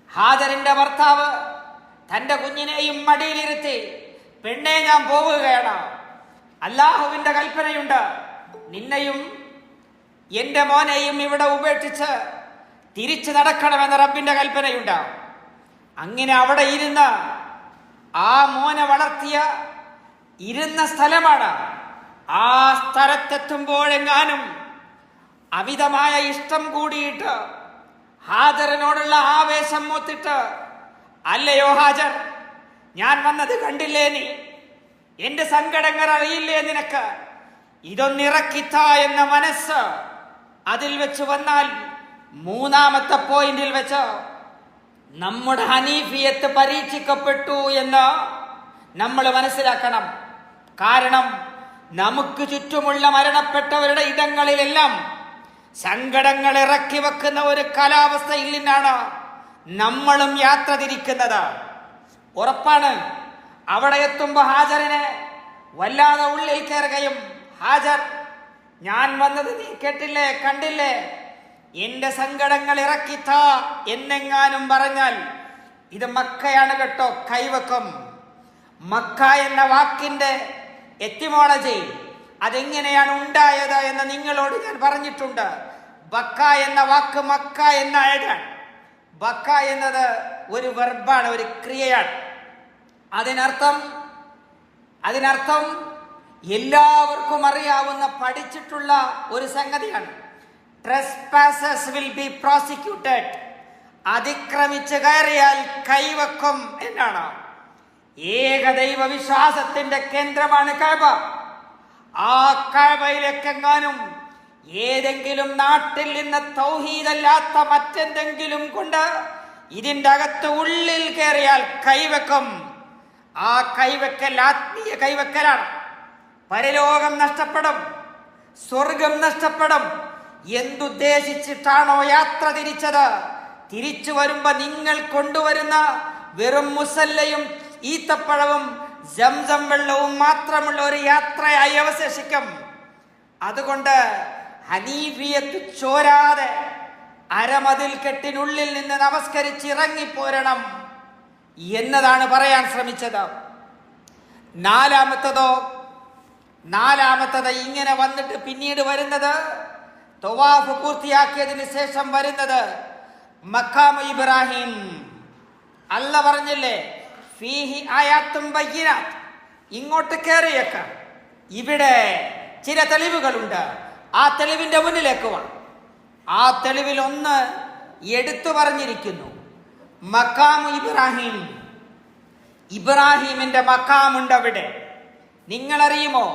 ഹാജറിന്റെ ഭർത്താവ് തന്റെ കുഞ്ഞിനെയും മടിയിലിരുത്തി, പെണ്ണെ ഞാൻ പോവുകയാണ്, അല്ലാഹുവിന്റെ കൽപ്പനയുണ്ട്, നിന്നെയും എന്റെ മോനെയും ഇവിടെ ഉപേക്ഷിച്ച് തിരിച്ചു നടക്കണമെന്ന് റബ്ബിന്റെ കൽപ്പനയുണ്ട്. അങ്ങനെ അവിടെ ഇരുന്ന് ആ മോനെ വളർത്തിയ ഇരുന്ന സ്ഥലമാണ്. ആ സ്ഥലത്തെത്തുമ്പോഴെങ്ങാനും അമിതമായ ഇഷ്ടം കൂടിയിട്ട് ഹാജറിനോടുള്ള ആവേശം മൂത്തിട്ട്, അല്ലയോ ഹാജർ, ഞാൻ വന്നത് കണ്ടില്ലേ നീ? എന്റെ സങ്കടങ്ങൾ അറിയില്ലേ നിനക്ക്? ഇതൊന്നിറക്കിത്ത എന്ന മനസ്സ് അതിൽ വെച്ച് വന്നാൽ, മൂന്നാമത്തെ പോയിന്റിൽ വെച്ച് നമ്മുടെ ഹനീഫിയത്ത് പരീക്ഷിക്കപ്പെട്ടു എന്ന് നമ്മൾ മനസ്സിലാക്കണം. കാരണം നമുക്ക് ചുറ്റുമുള്ള മരണപ്പെട്ടവരുടെ ഇടങ്ങളിലെല്ലാം സങ്കടങ്ങൾ ഇറക്കി വെക്കുന്ന ഒരു കാലാവസ്ഥയിൽ നിന്നാണ് നമ്മളും യാത്ര തിരിക്കുന്നത്. ഉറപ്പാണ്, അവിടെ എത്തുമ്പോൾ ഹാജറിനെ വല്ലാതെ ഉള്ളിൽ കയറുകയും, ഹാജർ, ഞാൻ വന്നത് നീ കേട്ടില്ലേ, കണ്ടില്ലേ? എന്റെ സങ്കടങ്ങൾ ഇറക്കിത്താ എന്നെങ്ങാനും പറഞ്ഞാൽ, ഇത് മക്കയാണ് കേട്ടോ, കൈവക്കും. മക്ക എന്ന വാക്കിന്റെ എറ്റിമോളജി, അതെങ്ങനെയാണ് ഉണ്ടായത് എന്ന് നിങ്ങളോട് ഞാൻ പറഞ്ഞിട്ടുണ്ട്. ബക്ക എന്ന വാക്ക് മക്ക എന്നായതാണ്. ബക്ക എന്നത് ഒരു വെർബാണ്, ഒരു ക്രിയയാണ്. അതിനർത്ഥം എല്ലാവർക്കും അറിയാവുന്ന, പഠിച്ചിട്ടുള്ള ഒരു സംഗതിയാണ്. Trespassers will be prosecuted. അതിക്രമിച്ച് കയറിയാൽ കൈവക്കും എന്നാണ്. ഏകദൈവ വിശ്വാസത്തിന്റെ കേന്ദ്രമാണ് കഅബ. ആ കഅബയിലേക്കെങ്ങാനും ഏതെങ്കിലും നാട്ടിൽ നിന്ന് തൗഹീദല്ലാത്ത മറ്റെന്തെങ്കിലും കൊണ്ട് ഇതിന്റെ അകത്ത് ഉള്ളിൽ കയറിയാൽ കൈവെക്കും. ആ കൈവെക്കൽ ആത്മീയ കൈവെക്കലാണ്. പരലോകം നഷ്ടപ്പെടും, സ്വർഗം നഷ്ടപ്പെടും. എന്തുദ്ദേശിച്ചിട്ടാണോ യാത്ര തിരിച്ചത്, തിരിച്ചു വരുമ്പോ നിങ്ങൾ കൊണ്ടുവരുന്ന വെറും മുസല്ലയും ഈത്തപ്പഴവും സംസം വെള്ളവും മാത്രമുള്ള ഒരു യാത്രയായി അവശേഷിക്കും. അതുകൊണ്ട് ഹനീഫിയത്ത് ചോരാതെ അരമതിൽ കെട്ടിനുള്ളിൽ നിന്ന് നമസ്കരിച്ച് ഇറങ്ങിപ്പോരണം എന്നതാണ് പറയാൻ ശ്രമിച്ചത്. നാലാമത്തത് ഇങ്ങനെ വന്നിട്ട് പിന്നീട് വരുന്നത്, തവാഫ് പൂർത്തിയാക്കിയതിന് ശേഷം വരുന്നത് മഖാം ഇബ്രാഹിം. അല്ല പറഞ്ഞില്ലേ, ഫീഹി ആയാത്തും ബയ്യിനാത്ത്, ഇങ്ങോട്ട് കയറിയേക്കാം, ഇവിടെ ചില തെളിവുകളുണ്ട്, ആ തെളിവിന്റെ മുന്നിലേക്ക് വാ. ആ തെളിവിൽ ഒന്ന് എടുത്തു പറഞ്ഞിരിക്കുന്നു, മഖാം ഇബ്രാഹിം. ഇബ്രാഹിമിന്റെ മഖാമുണ്ട് അവിടെ. നിങ്ങളറിയുമോ,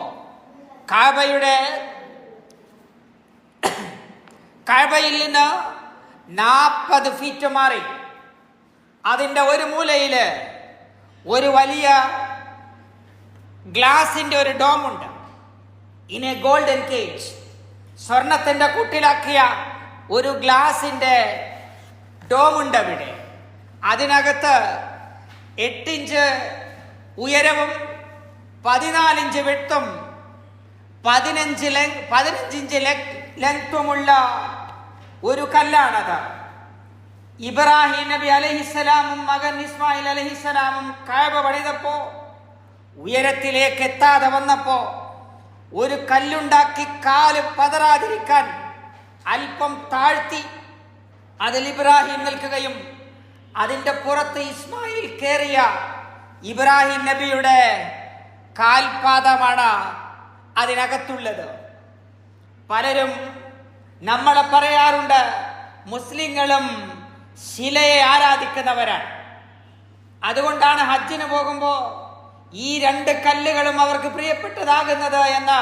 കഅബയിൽ നിന്ന് 40 ഫീറ്റ് മാറി അതിന്റെ ഒരു മൂലയില് ഒരു വലിയ ഗ്ലാസിന്റെ ഒരു ഡോമുണ്ട്. ഇൻ എ ഗോൾഡൻ കേജ്, സ്വർണത്തിന്റെ കൂട്ടിലാക്കിയ ഒരു ഗ്ലാസിന്റെ ഡോമുണ്ട് അവിടെ. അതിനകത്ത് 8 ഇഞ്ച് ഉയരവും 14 ഇഞ്ച് വെട്ടും 15 ഇഞ്ച് ലെങ്തുമുള്ള ഒരു കല്ലാണത്. ഇബ്രാഹിം നബി അലൈഹിസ്സലാമും മകൻ ഇസ്മായിൽ അലൈഹിസ്സലാമും കഅബ പണിതപ്പോ, ഉയരത്തിലേക്ക് എത്താതെ വന്നപ്പോ, ഒരു കല്ലുണ്ടാക്കി കാല് പതറാതിരിക്കാൻ അല്പം താഴ്ത്തി അതിൽ ഇബ്രാഹിം നിൽക്കുകയും അതിന്റെ പുറത്ത് ഇസ്മായിൽ കയറിയ ഇബ്രാഹിം നബിയുടെ കാൽപാദമാണ് അതിനകത്തുള്ളത്. പലരും നമ്മളെ പറയാറുണ്ട്, മുസ്ലിങ്ങളും ശിലയെ ആരാധിക്കുന്നവരാണ്. അതുകൊണ്ടാണ് ഹജ്ജിന് പോകുമ്പോ ഈ 2 കല്ലുകളും അവർക്ക് പ്രിയപ്പെട്ടതാകുന്നത് എന്ന്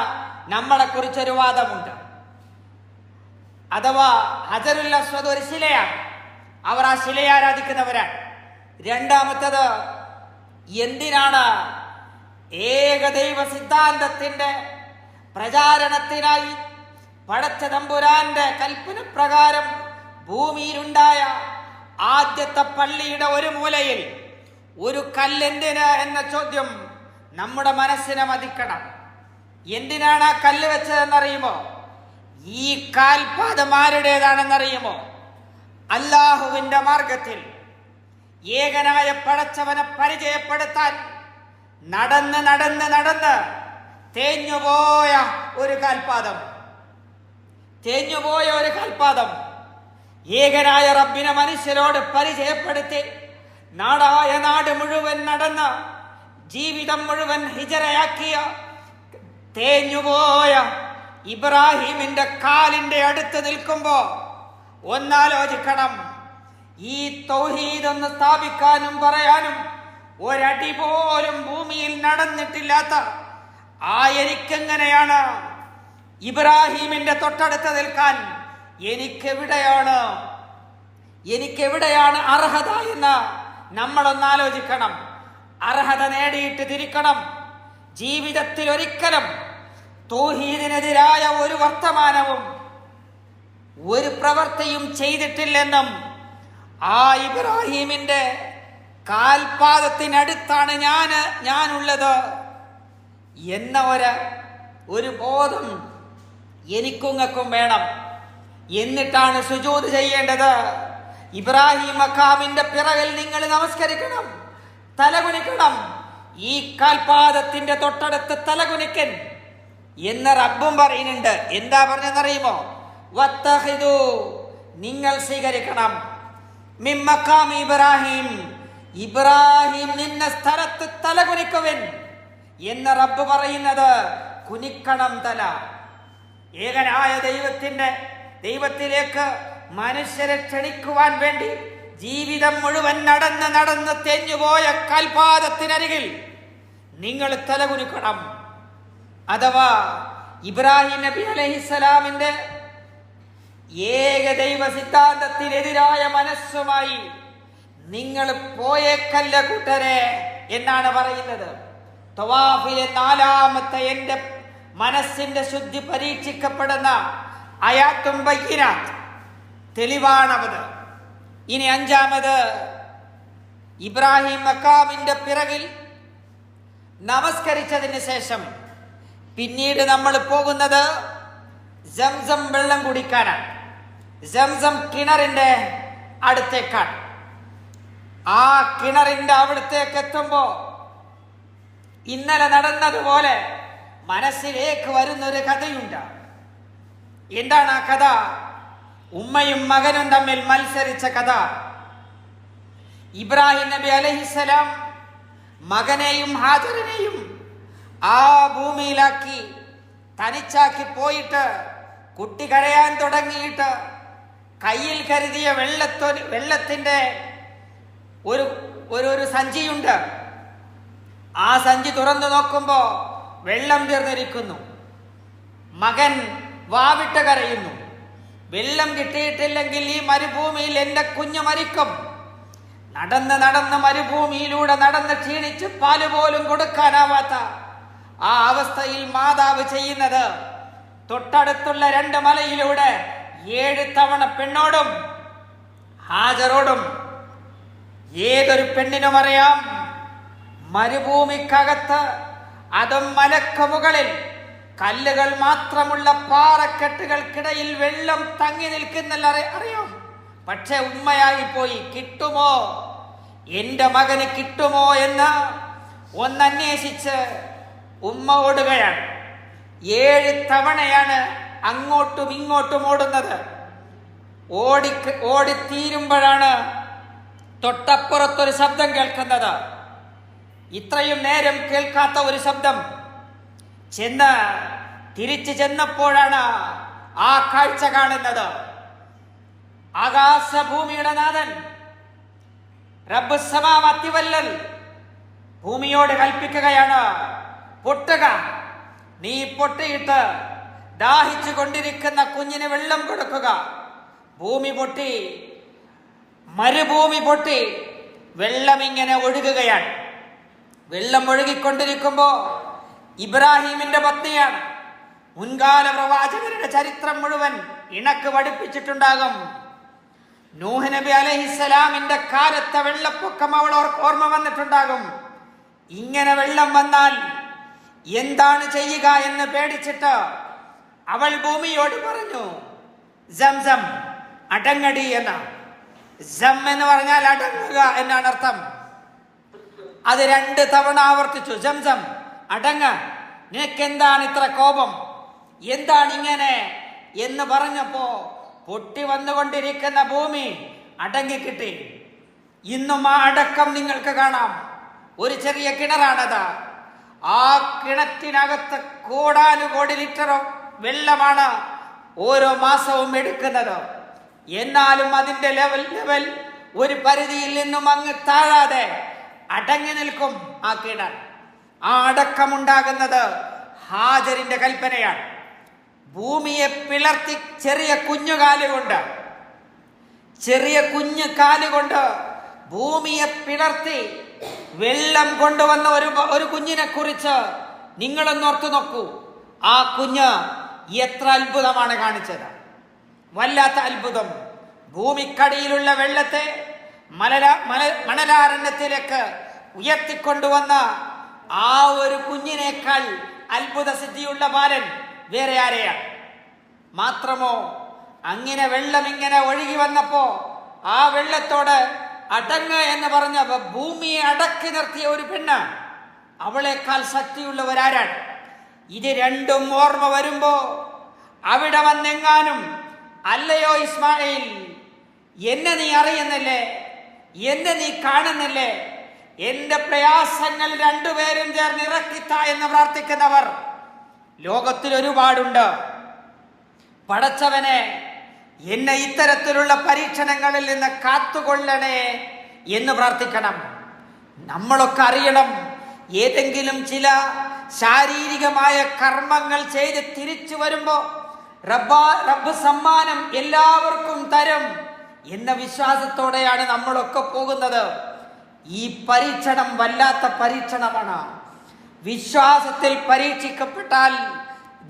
നമ്മളെ കുറിച്ചൊരു വാദമുണ്ട്. അഥവാ ഹജറുൽ അസ്വദ് ഒരു ശിലയാണ്, അവർ ആ ശിലയെ ആരാധിക്കുന്നവരാണ്. രണ്ടാമത്തത്, എന്തിനാണ് ഏകദൈവ സിദ്ധാന്തത്തിന്റെ പ്രചാരണത്തിനായി പടച്ച തമ്പുരാന്റെ കൽപ്പന പ്രകാരം ഭൂമിയിലുണ്ടായ ആദ്യത്തെ പള്ളിയുടെ ഒരു മൂലയിൽ ഒരു കല്ലെന്തിന് എന്ന ചോദ്യം നമ്മുടെ മനസ്സിനെ മതിക്കണം. എന്തിനാണ് ആ കല്ല് വെച്ചതെന്നറിയുമോ? ഈ കാൽപാദം ആരുടേതാണെന്നറിയുമോ? അല്ലാഹുവിന്റെ മാർഗത്തിൽ ഏകനായ പടച്ചവനെ പരിചയപ്പെടുത്താൻ നടന്ന് നടന്ന് നടന്ന് തേഞ്ഞുപോയ ഒരു കാൽപാദം, ഏകനായ റബ്ബിനെ മനുഷ്യരോട് പരിചയപ്പെടുത്തി നാടായ നാട് മുഴുവൻ നടന്ന് ജീവിതം മുഴുവൻ ഹിജറയാക്കിയ തേഞ്ഞുപോയ ഇബ്രാഹിമിന്റെ കാലിന്റെ അടുത്ത് നിൽക്കുമ്പോ ഒന്നാലോചിക്കണം. ഈ തൗഹീദ് ഒന്ന് സ്ഥാപിക്കാനും പറയാനും ഒരടി പോലും ഭൂമിയിൽ നടന്നിട്ടില്ലാത്ത ആ എനിക്കെങ്ങനെയാണ് ഇബ്രാഹിമിന്റെ തൊട്ടടുത്ത് നിൽക്കാൻ? എനിക്കെവിടെയാണ് അർഹത എന്ന് നമ്മളൊന്നാലോചിക്കണം. അർഹത നേടിയിട്ട് തിരിക്കണം. ജീവിതത്തിൽ ഒരിക്കലും തൗഹീദിനെതിരായ ഒരു വർത്തമാനവും ഒരു പ്രവൃത്തിയും ചെയ്തിട്ടില്ലെന്നും ആ ഇബ്രാഹിമിന്റെ കാൽപാദത്തിനടുത്താണ് ഞാനുള്ളത് എന്ന ഒരു ബോധം എനിക്കുങ്ങൾക്കും വേണം. എന്നിട്ടാണ് സുജൂദ് ചെയ്യേണ്ടത്. ഇബ്രാഹിം മഖാമിന്റെ പിറകിൽ നിങ്ങൾ നമസ്കരിക്കണം, തലകുനിക്കണം. ഈ കാൽപാദത്തിന്റെ തൊട്ടടുത്ത് തലകുനിക്കൻ എന്ന് റബ്ബും പറയുന്നുണ്ട്. എന്താ പറഞ്ഞെന്നറിയുമോ? വത്തഖിദു, നിങ്ങൾ സ്വീകരിക്കണം, മിൻ മഖാം ഇബ്രാഹിം, ഇബ്രാഹിം നിന്ന സ്ഥലത്ത് തലകുനിക്കുവൻ എന്ന് റബ്ബ് പറയുന്നത്. കുനിക്കണം തല. ഏകനായ ദൈവത്തിലേക്ക് മനുഷ്യരെ ക്ഷണിക്കുവാൻ വേണ്ടി ജീവിതം മുഴുവൻ നടന്ന് തെഞ്ഞുപോയ കാൽപാദത്തിനരികിൽ നിങ്ങൾ തലകുനിക്കണം. അഥവാ ഇബ്രാഹിം നബി അലൈഹിസ്സലാമിന്റെ ഏകദൈവ സിദ്ധാന്തത്തിനെതിരായ മനസ്സുമായി നിങ്ങൾ പോയേക്കല്ല കൂട്ടരെ എന്നാണ് പറയുന്നത്. തവാഫിലെ 4-ാമത്തെ എന്റെ മനസ്സിന്റെ ശുദ്ധി പരീക്ഷിക്കപ്പെടുന്ന ആയാത്തും ബയ്യിനാത്ത് തെളിവാണത്. ഇനി 5-ാമത്, ഇബ്രാഹിം മഖാമിന്റെ പിറകിൽ നമസ്കരിച്ചതിന് ശേഷം പിന്നീട് നമ്മൾ പോകുന്നത് സംസം വെള്ളം കുടിക്കാനാണ്. സംസം കിണറിന്റെ അടുത്തേക്കാണ്. ആ കിണറിന്റെ അവിടത്തേക്ക് എത്തുമ്പോ ഇന്നലെ നടന്നതുപോലെ മനസ്സിലേക്ക് വരുന്നൊരു കഥയുണ്ട്. എന്താണ് ആ കഥ? ഉമ്മയും മകനും തമ്മിൽ മത്സരിച്ച കഥ. ഇബ്രാഹിം നബി അലൈഹിസ്സലാം മകനെയും ഹാജറിനെയും ആ ഭൂമിയിലാക്കി തനിച്ചാക്കി പോയിട്ട് കുട്ടി കരയാൻ തുടങ്ങിയിട്ട് കയ്യിൽ കരുതിയ വെള്ളത്തിന്റെ ഒരു സഞ്ചിയുണ്ട്. ആ സഞ്ചി തുറന്നു നോക്കുമ്പോ വെള്ളം തീർന്നിരിക്കുന്നു. മകൻ വാവിട്ട് കരയുന്നു. വെള്ളം കിട്ടിയിട്ടില്ലെങ്കിൽ ഈ മരുഭൂമിയിൽ എന്റെ കുഞ്ഞു മരിക്കും. നടന്ന് മരുഭൂമിയിലൂടെ നടന്ന് ക്ഷീണിച്ച് പാല് പോലും കൊടുക്കാനാവാത്ത ആ അവസ്ഥയിൽ മാതാവ് ചെയ്യുന്നത്, തൊട്ടടുത്തുള്ള 2 മലയിലൂടെ 7 തവണ പെണ്ണോടും ഹാജറോടും, ഏതൊരു പെണ്ണിനും അറിയാം, മരുഭൂമിക്കകത്ത് അതും മലക്ക് മുകളിൽ കല്ലുകൾ മാത്രമുള്ള പാറക്കെട്ടുകൾക്കിടയിൽ വെള്ളം തങ്ങി നിൽക്കുന്നല്ല അറിയാം. പക്ഷെ ഉമ്മയായി പോയി കിട്ടുമോ, എന്റെ മകന് കിട്ടുമോ എന്ന് ഒന്നന്വേഷിച്ച് ഉമ്മ ഓടുകയാണ്. 7 തവണയാണ് അങ്ങോട്ടും ഇങ്ങോട്ടും ഓടുന്നത്. ഓടിത്തീരുമ്പോഴാണ് തൊട്ടപ്പുറത്തൊരു ശബ്ദം കേൾക്കുന്നത്. ഇത്രയും നേരം കേൾക്കാത്ത ഒരു ശബ്ദം. തിരിച്ചു ചെന്നപ്പോഴാണ് ആ കാഴ്ച കാണുന്നത്. ആകാശഭൂമിയുടെ നാഥൻ റബ്ബുസ് സമാവാതി വല്ലൽ ഭൂമിയോട് കൽപ്പിക്കുകയാണ്, പൊട്ടുക. നീ പൊട്ടിയിട്ട് ദാഹിച്ചു കൊണ്ടിരിക്കുന്ന കുഞ്ഞിന് വെള്ളം കൊടുക്കുക. ഭൂമി പൊട്ടി, മരുഭൂമി വെള്ളം ഇങ്ങനെ ഒഴുകുകയാണ്. വെള്ളം ഒഴുകിക്കൊണ്ടിരിക്കുമ്പോ ഇബ്രാഹിമിന്റെ പത്നിയാണ്. മുൻകാല പ്രവാചകരുടെ ചരിത്രം മുഴുവൻ ഇണക്ക് പഠിപ്പിച്ചിട്ടുണ്ടാകും. നൂഹ് നബി അലൈഹിസ്സലാമിന്റെ കാലത്തെ വെള്ളപ്പൊക്കം അവൾ ഓർമ്മ വന്നിട്ടുണ്ടാകും. ഇങ്ങനെ വെള്ളം വന്നാൽ എന്താണ് ചെയ്യുക എന്ന് പേടിച്ചിട്ട് അവൾ ഭൂമിയോട് പറഞ്ഞു, സംസം അടങ്ങടി എന്ന. സം എന്ന് പറഞ്ഞാൽ അടങ്ങുക എന്നാണ് അർത്ഥം. അത് 2 തവണ ആവർത്തിച്ചു. സംസം അടങ്ങ, നിനക്കെന്താണ് ഇത്ര കോപം, എന്താണ് ഇങ്ങനെ എന്ന് പറഞ്ഞപ്പോ പൊട്ടി വന്നുകൊണ്ടിരിക്കുന്ന ഭൂമി അടങ്ങിക്കിട്ടി. ഇന്നും ആ അടക്കം നിങ്ങൾക്ക് കാണാം. ഒരു ചെറിയ കിണറാണത്. ആ കിണറ്റിനകത്ത് കോടാനുകോടി ലിറ്ററോ വെള്ളമാണ് ഓരോ മാസവും എടുക്കുന്നത്. എന്നാലും അതിന്റെ ലെവൽ ഒരു പരിധിയിൽ നിന്നും അങ്ങ് താഴാതെ അടങ്ങി നിൽക്കും ആ കിണർ. ആ അടക്കമുണ്ടാകുന്നത് ഹാജറിന്റെ കൽപ്പനയാണ്. ഭൂമിയെ പിളർത്തി ചെറിയ കുഞ്ഞു കാലുകൊണ്ട് ഭൂമിയെ പിളർത്തി വെള്ളം കൊണ്ടുവന്ന ഒരു കുഞ്ഞിനെ കുറിച്ച് നിങ്ങളൊന്നോർത്തു നോക്കൂ. ആ കുഞ്ഞ് എത്ര അത്ഭുതമാണ് കാണിച്ചത്! വല്ലാത്ത അത്ഭുതം. ഭൂമിക്കടിയിലുള്ള വെള്ളത്തെ മണലാരണ്യത്തിലേക്ക് ഉയർത്തിക്കൊണ്ടുവന്ന ആ ഒരു കുഞ്ഞിനേക്കാൾ അത്ഭുത സിദ്ധിയുള്ള ബാലൻ വേറെ ആരെയാണ്? മാത്രമോ, അങ്ങനെ വെള്ളം ഇങ്ങനെ ഒഴുകി വന്നപ്പോ ആ വെള്ളത്തോട് അടങ്ങ് എന്ന് പറഞ്ഞ ഭൂമിയെ അടക്കി നിർത്തിയ ഒരു പെണ്ണ്, അവളെക്കാൾ ശക്തിയുള്ളവരാരാണ്? ഇത് രണ്ടും ഓർമ്മ വരുമ്പോ അവിടെ വന്നെങ്ങാനും അല്ലയോ ഇസ്മായിൽ, എന്നെ നീ അറിയുന്നില്ലേ, എന്നെ നീ കാണുന്നില്ലേ, എന്റെ പ്രയാസങ്ങൾ രണ്ടുപേരും ചേർന്ന് ഇറക്കിത്ത എന്ന് പ്രാർത്ഥിക്കുന്നവർ ലോകത്തിൽ ഒരുപാടുണ്ട്. പടച്ചവനെ, എന്നെ ഇത്തരത്തിലുള്ള പരീക്ഷണങ്ങളിൽ നിന്ന് കാത്തുകൊള്ളണേ എന്ന് പ്രാർത്ഥിക്കണം. നമ്മളൊക്കെ അറിയണം, ഏതെങ്കിലും ചില ശാരീരികമായ കർമ്മങ്ങൾ ചെയ്ത് തിരിച്ചു വരുമ്പോ റബ്ബ് സമ്മാനം എല്ലാവർക്കും തരും എന്ന വിശ്വാസത്തോടെയാണ് നമ്മളൊക്കെ പോകുന്നത്. ഈ പരീക്ഷണം വല്ലാത്ത പരീക്ഷണമാണ്. വിശ്വാസത്തിൽ പരീക്ഷിക്കപ്പെട്ടാൽ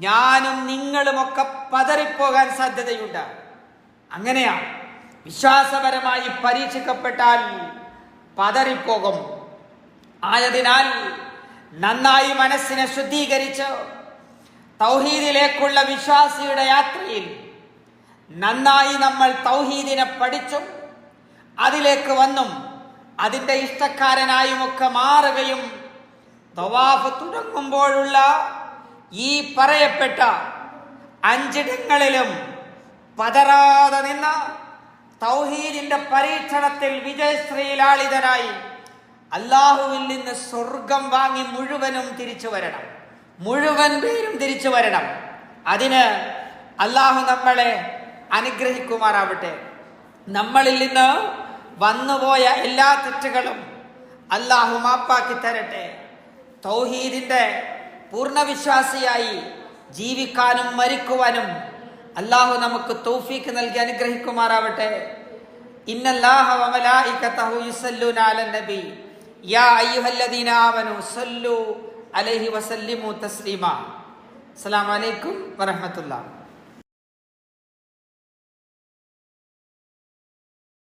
ഞാനും നിങ്ങളുമൊക്കെ പതറിപ്പോകാൻ സാധ്യതയുണ്ട്. അങ്ങനെയാണ്, വിശ്വാസപരമായി പരീക്ഷിക്കപ്പെട്ടാൽ പതറിപ്പോകും. ആയതിനാൽ നന്നായി മനസ്സിനെ ശുദ്ധീകരിച്ച് തൗഹീദിലേക്കുള്ള വിശ്വാസിയുടെ യാത്രയിൽ നന്നായി നമ്മൾ തൗഹീദിനെ പഠിച്ചും അതിലേക്ക് വന്നും അതിൻ്റെ ഇഷ്ടക്കാരനായുമൊക്കെ മാറുകയും തവാഫ് തുടങ്ങുമ്പോഴുള്ള ഈ പറയപ്പെട്ട 5 ഇടങ്ങളിലും പതറാതെ നിന്ന തൗഹീദിന്റെ പരീക്ഷണത്തിൽ വിജയശ്രീലാളിതനായി അല്ലാഹുവിൽ നിന്ന് സ്വർഗം വാങ്ങി മുഴുവൻ പേരും തിരിച്ചു വരണം. അതിന് അല്ലാഹു നമ്മളെ അനുഗ്രഹിക്കുമാറാവട്ടെ. നമ്മളിൽ നിന്ന് വന്നുപോയ എല്ലാ തെറ്റുകളും അല്ലാഹു മാപ്പാക്കി തരട്ടെ. തൗഹീദിന്റെ പൂർണ്ണവിശ്വാസിയായി ജീവിക്കാനും മരിക്കുവാനും അല്ലാഹു നമുക്ക് തൗഫീഖ് നൽകി അനുഗ്രഹിക്കുമാറാവട്ടെ. ഇന്നല്ലാഹ വ മലായികതഹു യുസല്ലൂന അലൻ നബി യാ അയ്യുഹല്ലദീന ആമനൂ സല്ലു അലൈഹി വസല്ലിമു തസ്ലീമാ. അസ്സലാമു അലൈക്കും വറഹ്മത്തുള്ളാഹി.